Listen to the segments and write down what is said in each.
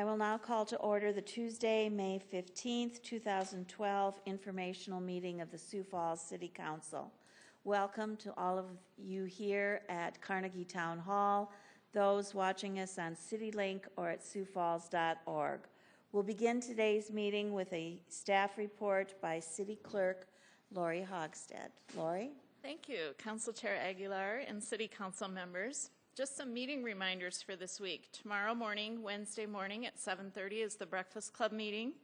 I will now call to order the Tuesday, May 15th, 2012 informational meeting of the Sioux Falls City Council. Welcome to all of you here at Carnegie Town Hall, those watching us on CityLink or at siouxfalls.org. We'll begin today's meeting with a staff report by City Clerk Lori Hogstead. Lori? Thank you, Council Chair Aguilar and City Council members. Just some meeting reminders for this week. Tomorrow morning, Wednesday morning at 7:30 is the Breakfast Club meeting,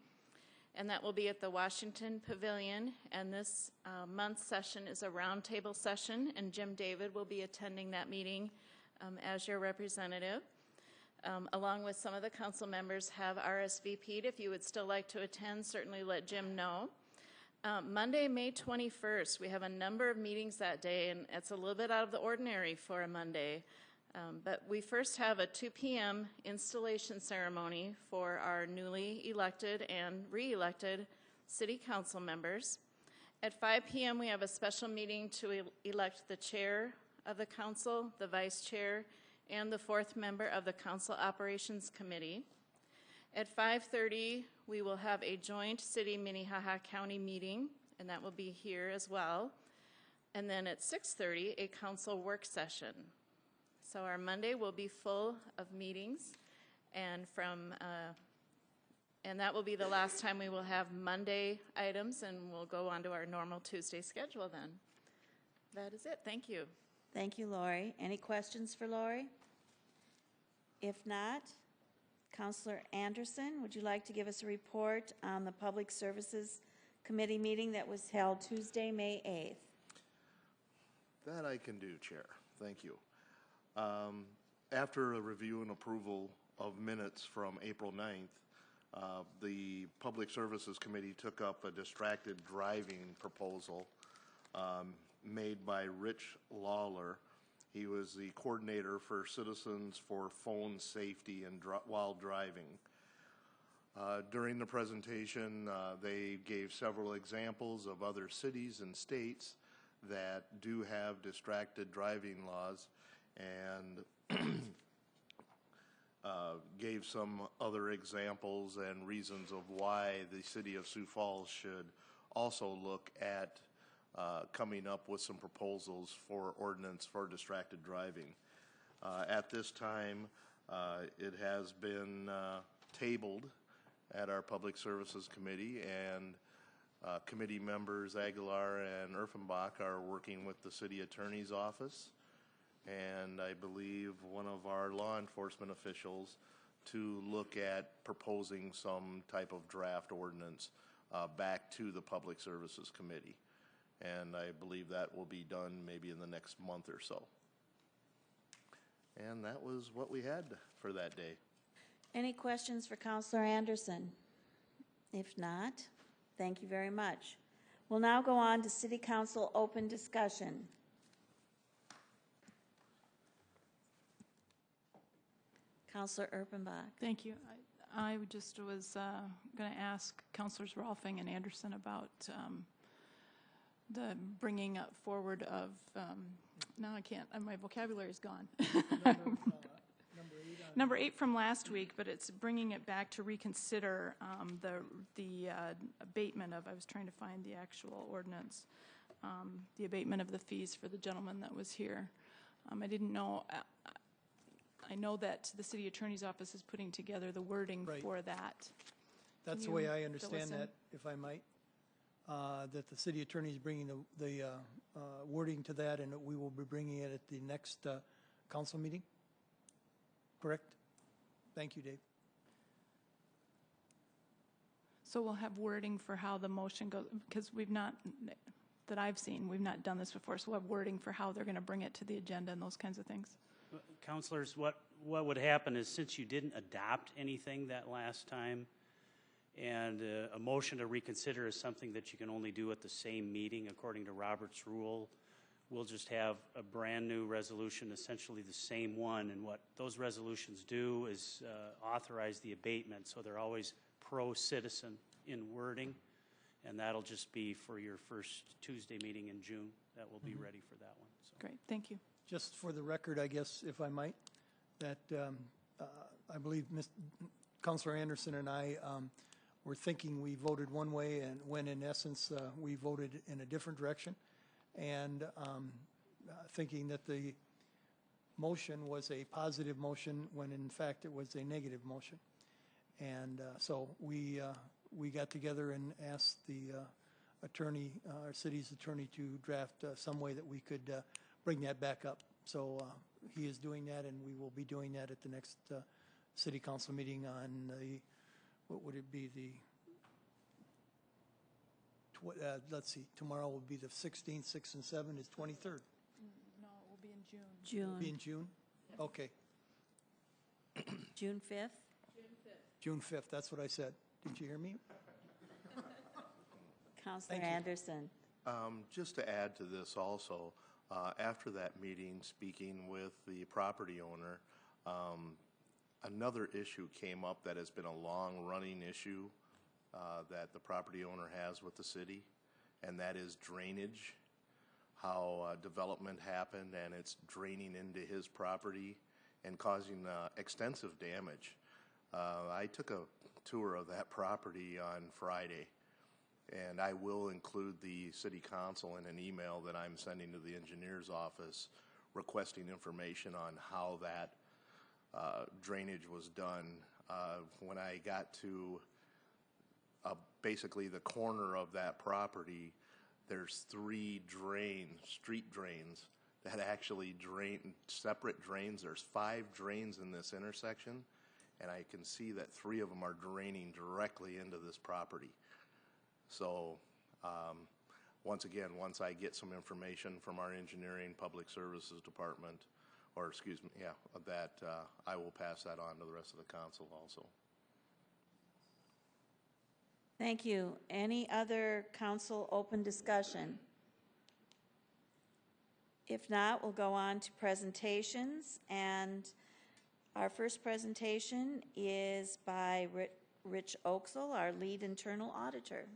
and that will be at the Washington Pavilion. And this month's session is a roundtable session, and Jim David will be attending that meeting as your representative. Along with some of the council members have RSVP'd. If you would still like to attend, certainly let Jim know. Monday, May 21st, we have a number of meetings that day, and it's a little bit out of the ordinary for a Monday. But we first have a 2 p.m. installation ceremony for our newly elected and re-elected city council members. At 5 p.m. we have a special meeting to elect the chair of the council, the vice chair, and the fourth member of the council operations committee. At 5:30 we will have a joint city Minnehaha County meeting, and that will be here as well. And then at 6:30 a council work session. So our Monday will be full of meetings, and that will be the last time we will have Monday items, and we'll go on to our normal Tuesday schedule then. That is it. Thank you. Thank you, Lori. Any questions for Lori? If not, Councilor Anderson, would you like to give us a report on the Public Services Committee meeting that was held Tuesday, May 8th? That I can do, Chair. Thank you. After a review and approval of minutes from April 9th, the Public Services Committee took up a distracted driving proposal made by Rich Lawler. He was the coordinator for Citizens for Phone Safety and while driving. During the presentation, they gave several examples of other cities and states that do have distracted driving laws, and gave some other examples and reasons of why the City of Sioux Falls should also look at coming up with some proposals for ordinance for distracted driving. At this time, it has been tabled at our Public Services Committee, and committee members Aguilar and Erfenbach are working with the City Attorney's Office, and I believe one of our law enforcement officials to look at proposing some type of draft ordinance back to the Public Services Committee. And I believe that will be done maybe in the next month or so. And that was what we had for that day. Any questions for Councilor Anderson? If not, thank you very much. We'll now go on to City Council open discussion. Councilor Erpenbach. Thank you. I just was going to ask Councilors Rolfing and Anderson about the bringing up forward of, now I can't, my vocabulary is gone. Number 8 from last week, but it's bringing it back to reconsider the abatement of, I was trying to find the actual ordinance, the abatement of the fees for the gentleman that was here. I didn't know, I know that the City Attorney's Office is putting together the wording for that. That's the way I understand that, if I might. That the City Attorney is bringing the wording to that, and that we will be bringing it at the next council meeting. Correct? Thank you, Dave. So we'll have wording for how the motion goes, because we've not, that I've seen, we've not done this before, so we'll have wording for how they're going to bring it to the agenda and those kinds of things. Councilors, what would happen is, since you didn't adopt anything that last time, and a motion to reconsider is something that you can only do at the same meeting according to Robert's rule, we'll just have a brand new resolution, essentially the same one, and what those resolutions do is authorize the abatement, so they're always pro-citizen in wording, and that'll just be for your first Tuesday meeting in June. That will be ready for that one. So. Great, thank you. Just for the record, I guess, if I might, that I believe Counselor Anderson and I were thinking we voted one way, and when in essence we voted in a different direction, and thinking that the motion was a positive motion when in fact it was a negative motion. And so we got together and asked the attorney, our city's attorney, to draft some way that we could bring that back up. So he is doing that, and we will be doing that at the next city council meeting on the, what would it be, the, let's see, tomorrow will be the 16th, 6th and 7th is 23rd. No, it will be in June. June. Be in June? Okay. June 5th? June 5th, that's what I said. Did you hear me? Counselor Thank you. Anderson. Just to add to this also, after that meeting, speaking with the property owner, another issue came up that has been a long-running issue that the property owner has with the city, and that is drainage, how development happened and it's draining into his property and causing extensive damage. I took a tour of that property on Friday, and I will include the city council in an email that I'm sending to the engineer's office requesting information on how that drainage was done. When I got to basically the corner of that property, there's 3 street drains that actually drain, separate drains. There's 5 drains in this intersection, and I can see that 3 of them are draining directly into this property. So once again, once I get some information from our engineering public services department, or excuse me, yeah, that I will pass that on to the rest of the council also. Thank you. Any other council open discussion? If not, we'll go on to presentations, and our first presentation is by Rich Oaksel, our lead internal auditor.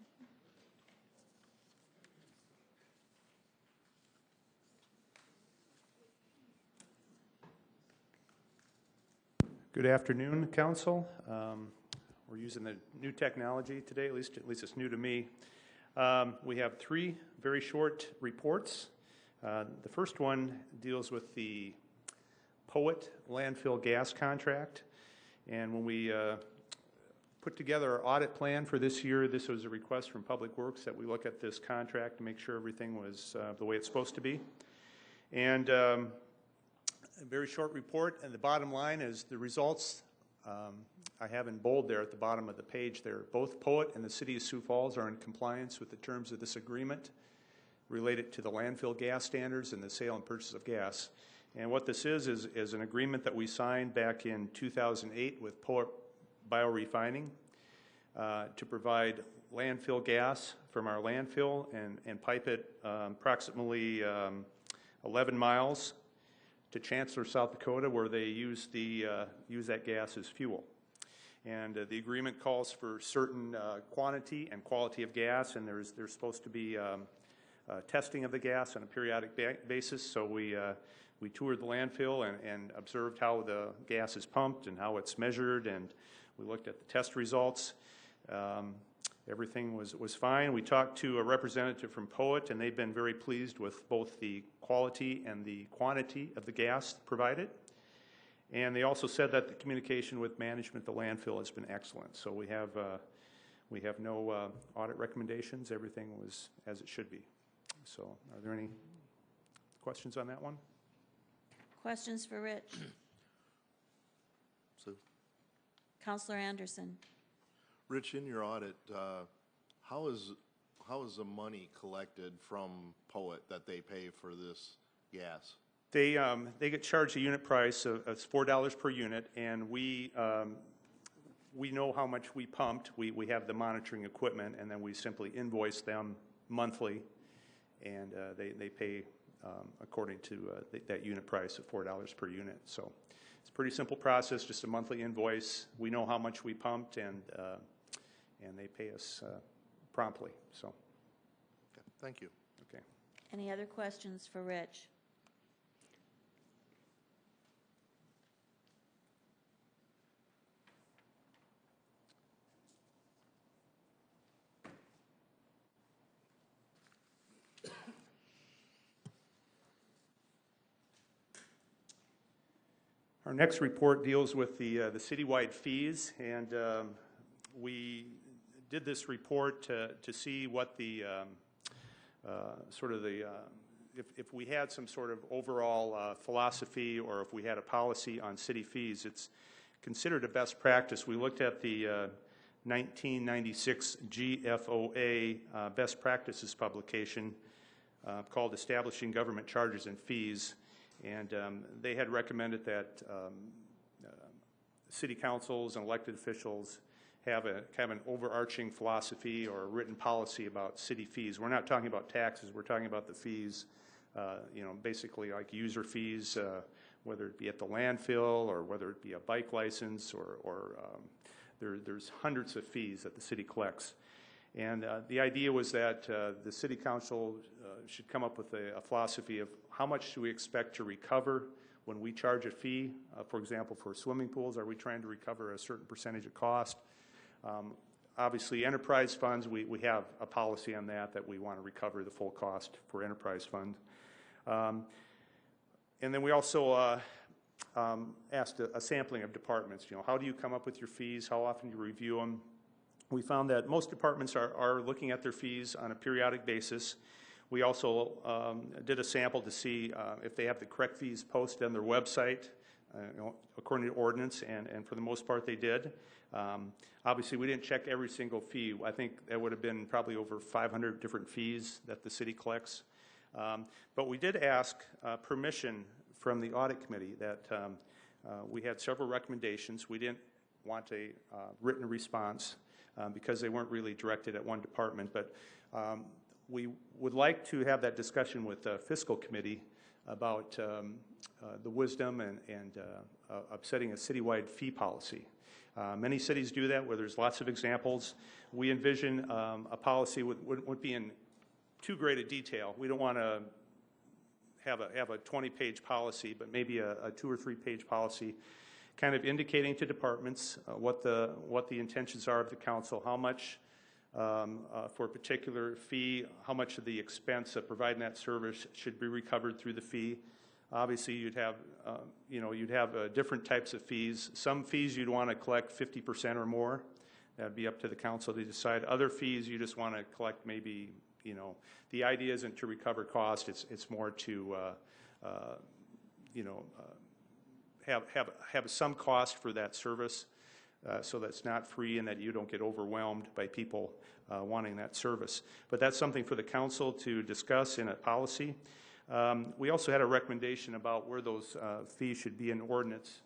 Good afternoon, Council. We're using the new technology today, at least it's new to me. We have 3 very short reports. The first one deals with the Poet landfill gas contract. And when we put together our audit plan for this year, this was a request from Public Works that we look at this contract to make sure everything was the way it's supposed to be. And a very short report, and the bottom line is the results I have in bold there at the bottom of the page there. Both Poet and the City of Sioux Falls are in compliance with the terms of this agreement related to the landfill gas standards and the sale and purchase of gas. And what this is an agreement that we signed back in 2008 with Poet Biorefining to provide landfill gas from our landfill and pipe it approximately 11 miles to Chancellor, South Dakota, where they use that gas as fuel. And the agreement calls for certain quantity and quality of gas, and there's supposed to be testing of the gas on a periodic basis. So we toured the landfill and observed how the gas is pumped and how it's measured, and we looked at the test results. Everything was fine. We talked to a representative from Poet, and they've been very pleased with both the quality and the quantity of the gas provided. And they also said that the communication with management of the landfill has been excellent. So we have no audit recommendations. Everything was as it should be. So are there any questions on that one? Questions for Rich? So, Counselor Anderson. Rich, in your audit, how is the money collected from Poet that they pay for this gas? They get charged a unit price of $4 per unit, and we know how much we pumped. We have the monitoring equipment, and then we simply invoice them monthly, and they pay according to that unit price of $4 per unit. So it's a pretty simple process, just a monthly invoice. We know how much we pumped, and they pay us promptly. So, Okay, thank you. okay. Any other questions for Rich? Our next report deals with the citywide fees, and we did this report to see what the if we had some sort of overall philosophy, or if we had a policy on city fees. It's considered a best practice. We looked at the 1996 GFOA best practices publication called Establishing Government Charges and Fees, and they had recommended that city councils and elected officials have a kind of an overarching philosophy or a written policy about city fees. We're not talking about taxes, we're talking about the fees, basically like user fees, whether it be at the landfill or whether it be a bike license, or there's hundreds of fees that the city collects. And the idea was that the city council should come up with a philosophy of how much do we expect to recover when we charge a fee. For example, for swimming pools, are we trying to recover a certain percentage of cost? Obviously, enterprise funds, we have a policy on that we want to recover the full cost for enterprise fund. And then we also asked a sampling of departments. How do you come up with your fees? How often do you review them? We found that most departments are looking at their fees on a periodic basis. We also did a sample to see if they have the correct fees posted on their website, according to ordinance, and for the most part they did. Obviously, we didn't check every single fee. I think there would have been probably over 500 different fees that the city collects. But we did ask permission from the audit committee that we had several recommendations. We didn't want a written response because they weren't really directed at one department. But we would like to have that discussion with the fiscal committee about the wisdom and of setting a citywide fee policy. Many cities do that, where there's lots of examples. We envision a policy wouldn't be in too great a detail. We don't want to have a 20-page policy, but maybe a 2 or 3 page policy, kind of indicating to departments what the intentions are of the council, how much for a particular fee, how much of the expense of providing that service should be recovered through the fee. Obviously, you'd have different types of fees. Some fees you'd want to collect 50% or more. That'd be up to the council to decide. Other fees you just want to collect maybe, the idea isn't to recover cost. It's more to, have some cost for that service, so that's not free and that you don't get overwhelmed by people wanting that service. But that's something for the council to discuss in a policy. We also had a recommendation about where those fees should be in ordinance.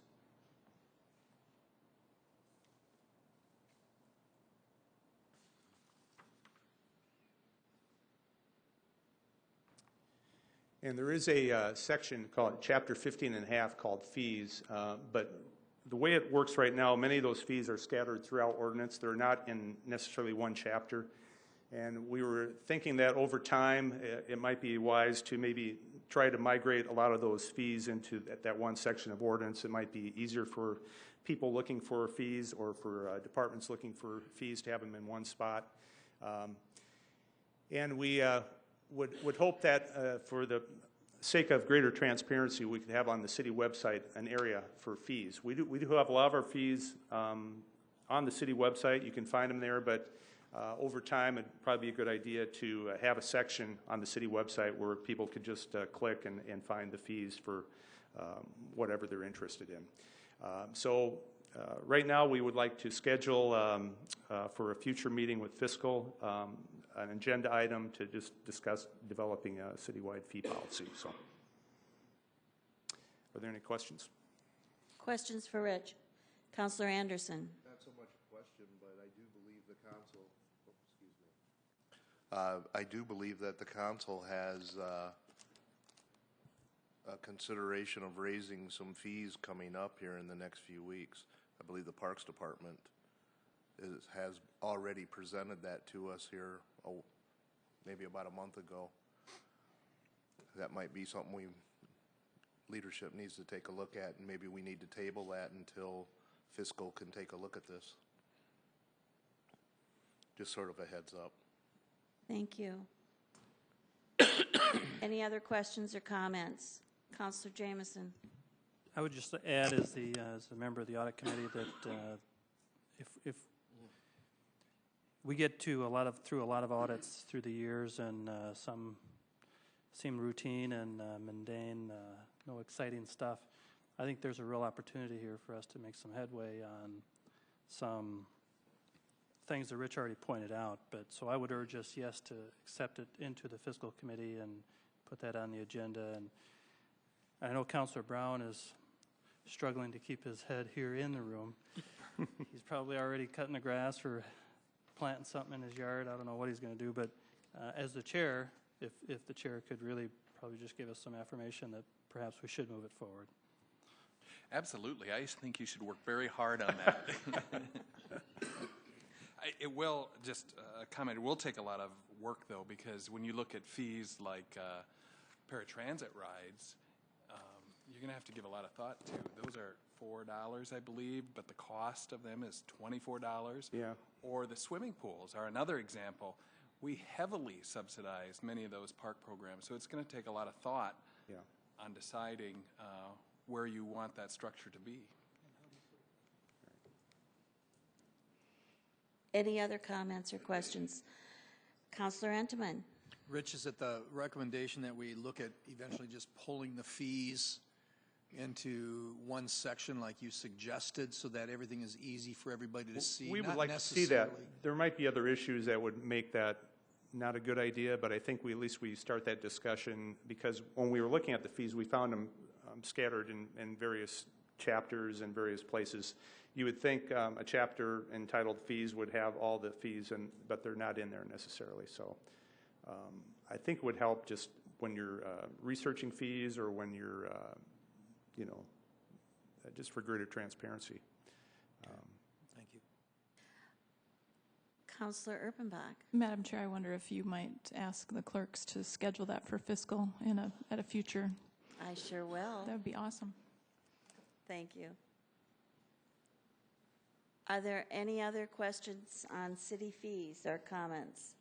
And there is a section called Chapter 15.5 called Fees, but the way it works right now, many of those fees are scattered throughout ordinance. They're not in necessarily one chapter. And we were thinking that over time, it might be wise to maybe try to migrate a lot of those fees into that one section of ordinance. It might be easier for people looking for fees or for departments looking for fees to have them in one spot. And we would hope that for the sake of greater transparency, we could have on the city website an area for fees. We do have a lot of our fees on the city website. You can find them there, but over time, it'd probably be a good idea to have a section on the city website where people could just click and find the fees for whatever they're interested in. So right now, we would like to schedule for a future meeting with fiscal an agenda item to just discuss developing a citywide fee policy. So, are there any questions? Questions for Rich? Councilor Anderson. Not so much a question, but I do believe the council, I do believe that the council has a consideration of raising some fees coming up here in the next few weeks. I believe the Parks Department has already presented that to us here, maybe about a month ago. That might be something leadership needs to take a look at, and maybe we need to table that until fiscal can take a look at this. Just sort of a heads up. Thank you. Any other questions or comments? Councilor Jamieson. I would just add as a member of the audit committee that if we get through a lot of audits through the years, and some seem routine and mundane, no exciting stuff, I think there's a real opportunity here for us to make some headway on some things that Rich already pointed out. But so I would urge us, yes, to accept it into the fiscal committee and put that on the agenda. And I know Councilor Brown is struggling to keep his head here in the room. He's probably already cutting the grass or planting something in his yard. I don't know what he's going to do. But as the chair, if the chair could really probably just give us some affirmation that perhaps we should move it forward. Absolutely. I just think you should work very hard on that. It will, just a comment, it will take a lot of work, though, because when you look at fees like paratransit rides, you're going to have to give a lot of thought to. Those are $4, I believe, but the cost of them is $24. Yeah. Or the swimming pools are another example. We heavily subsidize many of those park programs, so it's going to take a lot of thought on deciding where you want that structure to be. Any other comments or questions? Councilor Entenmann. Rich, is it the recommendation that we look at eventually just pulling the fees into one section like you suggested so that everything is easy for everybody to see? We would Not like to see that. necessarily- There might be other issues that would make that not a good idea, but I think at least we start that discussion, because when we were looking at the fees, we found them scattered in various chapters and various places. You would think a chapter entitled fees would have all the fees, but they're not in there necessarily. So I think it would help just when you're researching fees, or when you're, just for greater transparency. Thank you. Councilor Erpenbach. Madam Chair, I wonder if you might ask the clerks to schedule that for fiscal at a future. I sure will. That would be awesome. Thank you. Are there any other questions on city fees or comments?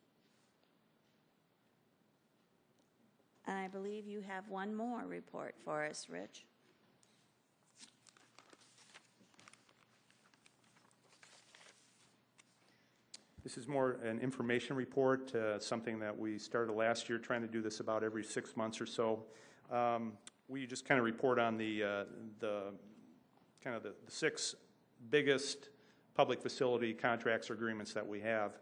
And I believe you have one more report for us, Rich. This is more an information report, something that we started last year, trying to do this about every 6 months or so. We just kind of report on the 6 biggest public facility contracts or agreements that we have,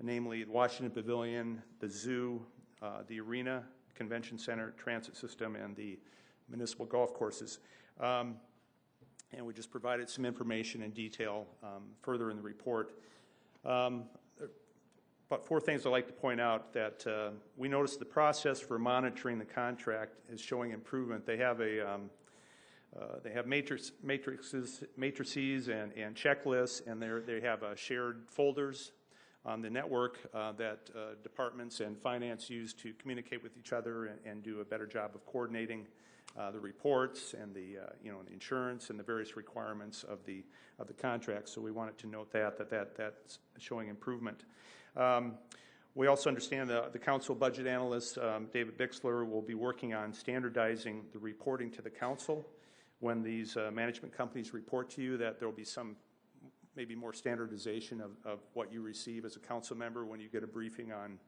namely the Washington Pavilion, the Zoo, the Arena, Convention Center, Transit System, and the municipal golf courses. And we just provided some information in detail further in the report. But 4 things I'd like to point out that we noticed the process for monitoring the contract is showing improvement. They have matrices and checklists, and they have shared folders on the network that departments and finance use to communicate with each other and do a better job of coordinating the reports and the the insurance and the various requirements of the contract. So we wanted to note that's showing improvement. We also understand the council budget analyst, David Bixler, will be working on standardizing the reporting to the council. When these management companies report to you, that there will be some maybe more standardization of what you receive as a council member when you get a briefing on,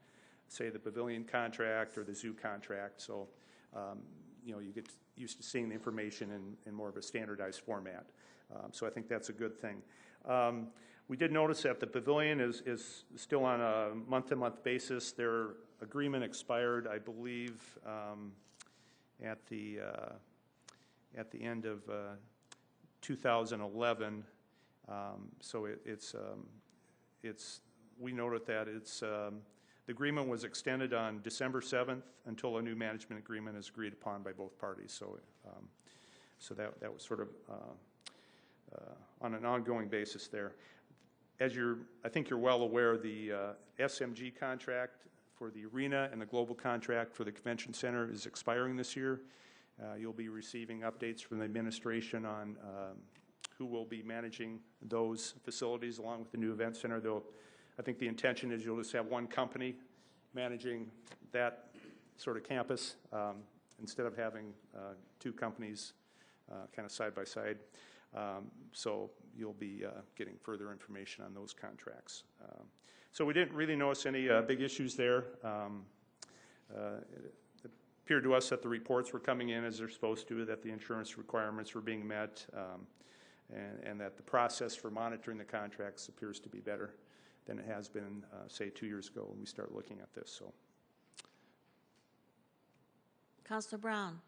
say, the pavilion contract or the zoo contract. So, you get used to seeing the information in more of a standardized format. So I think that's a good thing. We did notice that the pavilion is still on a month-to-month basis. Their agreement expired, I believe, at the end of 2011. So we noted that the agreement was extended on December 7th until a new management agreement is agreed upon by both parties. So that was sort of on an ongoing basis there. As I think you're well aware, the SMG contract for the arena and the global contract for the convention center is expiring this year. You'll be receiving updates from the administration on who will be managing those facilities along with the new event center. I think the intention is you'll just have one company managing that sort of campus instead of having 2 companies kind of side by side. So you'll be getting further information on those contracts. So we didn't really notice any big issues there. It appeared to us that the reports were coming in as they're supposed to, that the insurance requirements were being met, and that the process for monitoring the contracts appears to be better than it has been, say, 2 years ago when we started looking at this. So, Councilor Brown.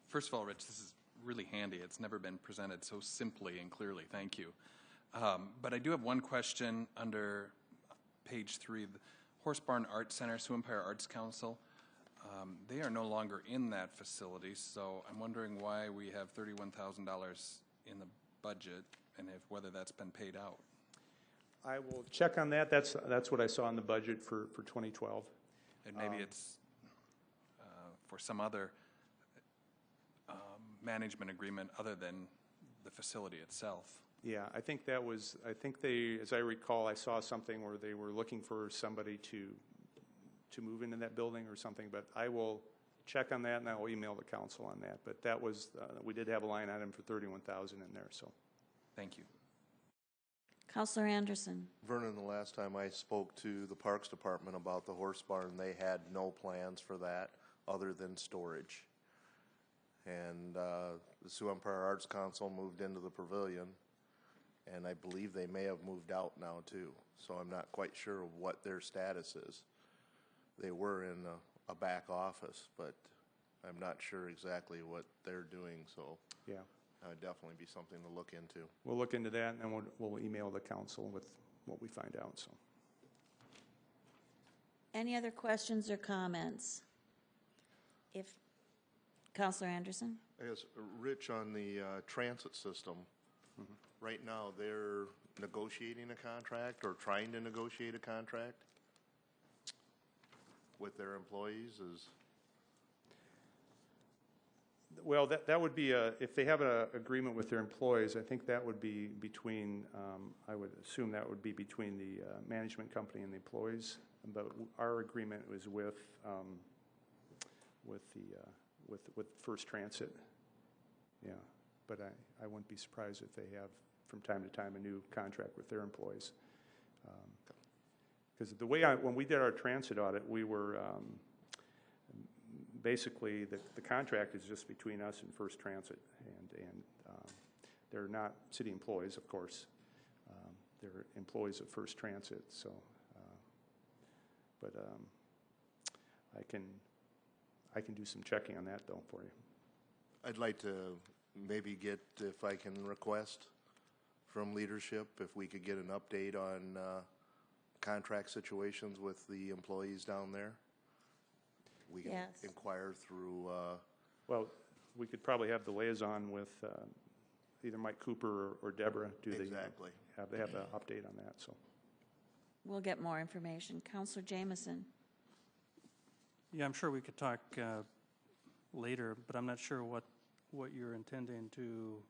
First of all, Rich, this is really handy. It's never been presented so simply and clearly. Thank you. But I do have one question under page 3, the Horse Barn Arts Center, Sioux Empire Arts Council. They are no longer in that facility, so I'm wondering why we have $31,000 in the budget and whether that's been paid out. I will check on that. That's what I saw in the budget for 2012. And maybe it's for some other management agreement other than the facility itself. Yeah, I think they, as I recall, I saw something where they were looking for somebody to move into that building or something, but I will check on that and I will email the council on that. But that was, we did have a line item for $31,000 in there, so. Thank you. Councilor Anderson. Vernon, the last time I spoke to the Parks Department about the horse barn, they had no plans for that other than storage. And the Sioux Empire Arts Council moved into the pavilion, and I believe they may have moved out now too. So I'm not quite sure what their status is. They were in a back office, but I'm not sure exactly what they're doing. So yeah, would definitely be something to look into. We'll look into that, and then we'll email the council with what we find out. So, any other questions or comments? If Councilor Anderson. Yes, Rich, on the transit system, right now they're negotiating a contract or trying to negotiate a contract with their employees. Well, that would be if they have an agreement with their employees, I think that would be between, I would assume that would be between the management company and the employees. But our agreement was with First Transit. Yeah, but I wouldn't be surprised if they have from time to time a new contract with their employees. Because the way when we did our transit audit, we were basically the contract is just between us and First Transit, and they're not city employees, of course. They're employees of First Transit. So, but I can do some checking on that though for you. I'd like to maybe get, if I can request from leadership, if we could get an update on contract situations with the employees down there. We can inquire through. Well, we could probably have the liaison with either Mike Cooper or Deborah. Exactly. They have an update on that. So we'll get more information. Councilor Jameson. Yeah, I'm sure we could talk later, but I'm not sure what you're intending to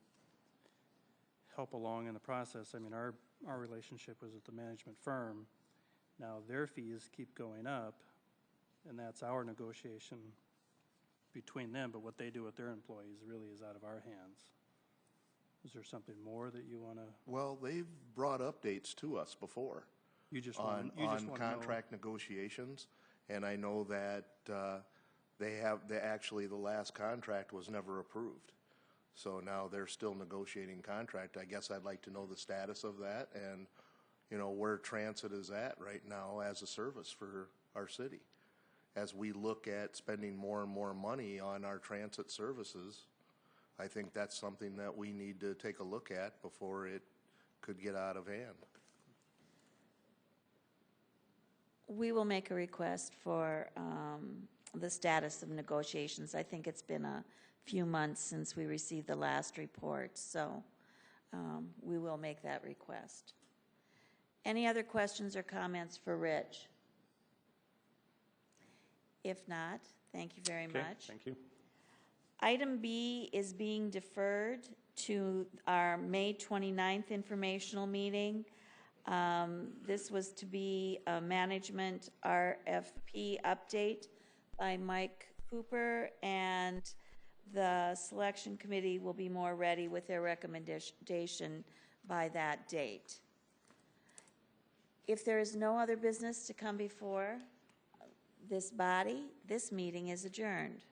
help along in the process. I mean, our relationship was with the management firm. Now their fees keep going up, and that's our negotiation between them, but what they do with their employees really is out of our hands. Is there something more that you want to? Well, they've brought updates to us before. You just on contract negotiations, and I know that actually the last contract was never approved. So now they're still negotiating contract. I guess I'd like to know the status of that and, you know, where transit is at right now as a service for our city. As we look at spending more and more money on our transit services, I think that's something that we need to take a look at before it could get out of hand. We will make a request for the status of negotiations. I think it's been a few months since we received the last report, so we will make that request. Any other questions or comments for Rich? If not, thank you very much. Thank you. Item B is being deferred to our May 29th informational meeting. This was to be a management RFP update by Mike Cooper, and the selection committee will be more ready with their recommendation by that date. If there is no other business to come before this body, this meeting is adjourned.